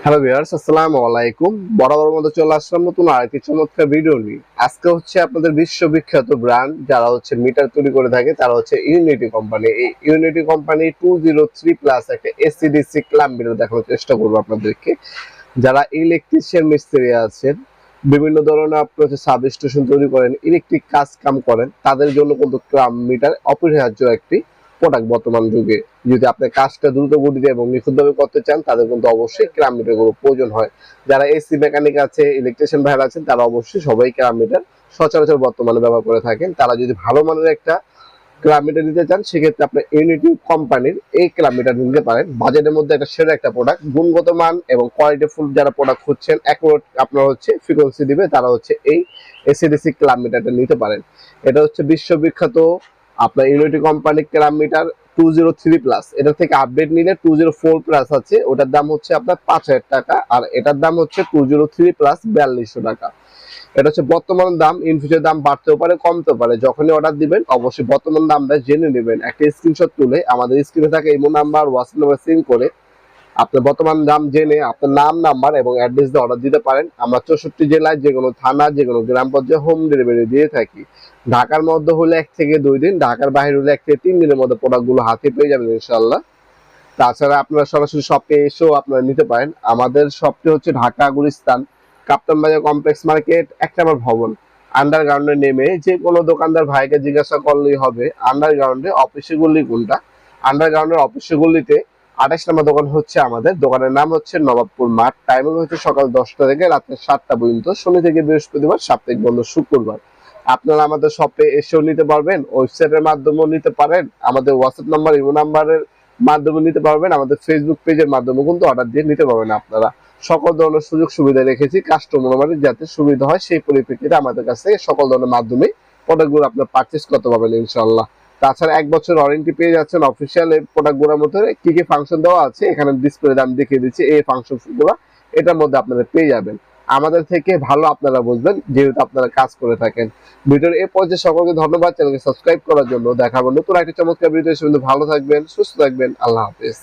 Hello viewers, আসসালামু আলাইকুম। বরাবর মতো চলে আসলাম নতুন আরেকটি চমৎকার ভিডিও নিয়ে। আজকে হচ্ছে আপনাদের বিশ্ববিখ্যাত ব্র্যান্ড যারা হচ্ছে মিটার তৈরি করে থাকে, তারা হচ্ছে ইউনিটি কোম্পানি। এই ইউনিটি কোম্পানি 203 প্লাস একটা এসিডিসি ক্লাব মিটার দেখানোর চেষ্টা করবো আপনাদেরকে। যারা ইলেকট্রিশিয়ান মিস্ত্রি আছেন, বিভিন্ন ধরনের আপনি হচ্ছে সাব স্টেশন তৈরি করেন, ইলেকট্রিক কাজ কাম করেন, তাদের জন্য কিন্তু ক্লাব মিটার অপরিহার্য একটি প্রোডাক্ট বর্তমান যুগে। যদি আপনি কাজটা দ্রুত গতিতে এবং নিখুঁতভাবে করতে চান, তাদের কিন্তু অবশ্যই ক্লাব মিটার গুলো প্রয়োজন হয়। যারা এসি মেকানিক আছে, ইলেকট্রিশিয়ান ভাইরা আছেন, তারা অবশ্যই সবাই ক্লাব মিটার সচরাচর বর্তমানে ব্যবহার করে থাকেন। তারা যদি ভালো মানের একটা ক্লাব মিটার নিতে চান, সেক্ষেত্রে আপনি ইউনিটি কোম্পানির এই ক্লাব মিটার নিতে পারেন। বাজেটের মধ্যে একটা সেরা একটা প্রোডাক্ট, গুণগত মান এবং কোয়ালিটি ফুল যারা প্রোডাক্ট খুঁজছেন, অ্যাকুরেট আপনার হচ্ছে ফ্রিকোয়েন্সি দিবে, তারা হচ্ছে এই এসিডিসি ক্লাব মিটারটা নিতে পারেন। এটা হচ্ছে বিশ্ববিখ্যাত আপনার ইউনিটি কোম্পানির ক্লাব মিটার 203 প্লাস। এটা থেকে আপডেট নিলে 204 প্লাস আছে, ওটার দাম হচ্ছে আপনার 5,000 টাকা, আর এটার দাম হচ্ছে 203 প্লাস 4200 টাকা। এটা হচ্ছে বর্তমান দাম, ইন ফিউচার দাম বাড়তেও পারে, কমতেও পারে। যখনই অর্ডার দিবেন অবশ্যই বর্তমান দামটা জেনে নেবেন। একটা স্ক্রিনশট তুলে আমাদের স্ক্রিনে থাকা imo number, WhatsApp number Singh করে আপনার বর্তমান দাম জেনে আপনার নাম, নাম্বার এবং অ্যাড্রেস দিয়ে অর্ডার দিতে পারেন। আমরা 64 জেলায় যে কোনো থানা, যে কোনো গ্রাম পর্যায়ে হোম ডেলিভারি দিয়ে থাকি। ঢাকার মধ্যে হলে 1 থেকে 2 দিন, ঢাকার বাইরে হলে 1 থেকে 3 দিনের মধ্যে প্রোডাক্টগুলো হাতে পেয়ে যাবেন ইনশাআল্লাহ। তাছাড়া আপনারা সরাসরি শপে এসেও আপনারা নিতে পারেন। আমাদের শপটি হচ্ছে ঢাকা গুলিস্তান কাপ্তান বাজার কমপ্লেক্স মার্কেট 1 নম্বর ভবন। আন্ডারগ্রাউন্ডে নেমে যে কোনো দোকানদার ভাইকে জিজ্ঞাসা করলেই হবে আন্ডারগ্রাউন্ডে অফিসের গলি কোনটা। আন্ডারগ্রাউন্ডের অফিসের গলিতে 28 নম্বর দোকান হচ্ছে আমাদের। দোকানের নাম হচ্ছে নবাবপুর মাঠ। টাইমিং হচ্ছে সকাল 10টা থেকে রাত্রে 7টা পর্যন্ত, শনি থেকে বৃহস্পতিবার, সাপ্তাহিক বন্ধ শুক্রবার। আপনারা আমাদের শপে এসেও নিতে পারবেন, ওয়েবসাইটের মাধ্যমেও নিতে পারেন, আমাদের হোয়াটসঅ্যাপ নাম্বার, ইমো নাম্বারের মাধ্যমে নিতে পারবেন, আমাদের ফেসবুক পেজের মাধ্যমে কিন্তু অর্ডার দিয়ে নিতে পারবেন। আপনারা সকল ধরনের সুযোগ সুবিধা রেখেছি কাস্টমার যাতে সুবিধা হয়, সেই পরিপ্রেক্ষিতে আমাদের কাছ থেকে সকল ধরনের মাধ্যমে প্রোডাক্টগুলো আপনার পারচেস করতে পারবেন ইনশাল্লাহ। তাছাড়া 1 বছর ওয়ারেন্টি পেয়ে যাচ্ছেন। অফিসিয়াল এই প্রোডাক্টগুলোর মধ্যে কি কি ফাংশন দেওয়া আছে এখানে ডিসপ্লে আমি দেখিয়ে দিচ্ছি, এই ফাংশনগুলো এটার মধ্যে আপনারা পেয়ে যাবেন। আমাদের থেকে ভালো আপনারা বুঝবেন, যেহেতু আপনারা কাজ করে থাকেন। ভিডিওর এই পর্যায়ে সকলকে ধন্যবাদ চ্যানেলকে সাবস্ক্রাইব করার জন্য। দেখাবো নতুন একটা চমৎকার ভিডিও। ভালো থাকবেন, সুস্থ থাকবেন, আল্লাহ হাফেজ।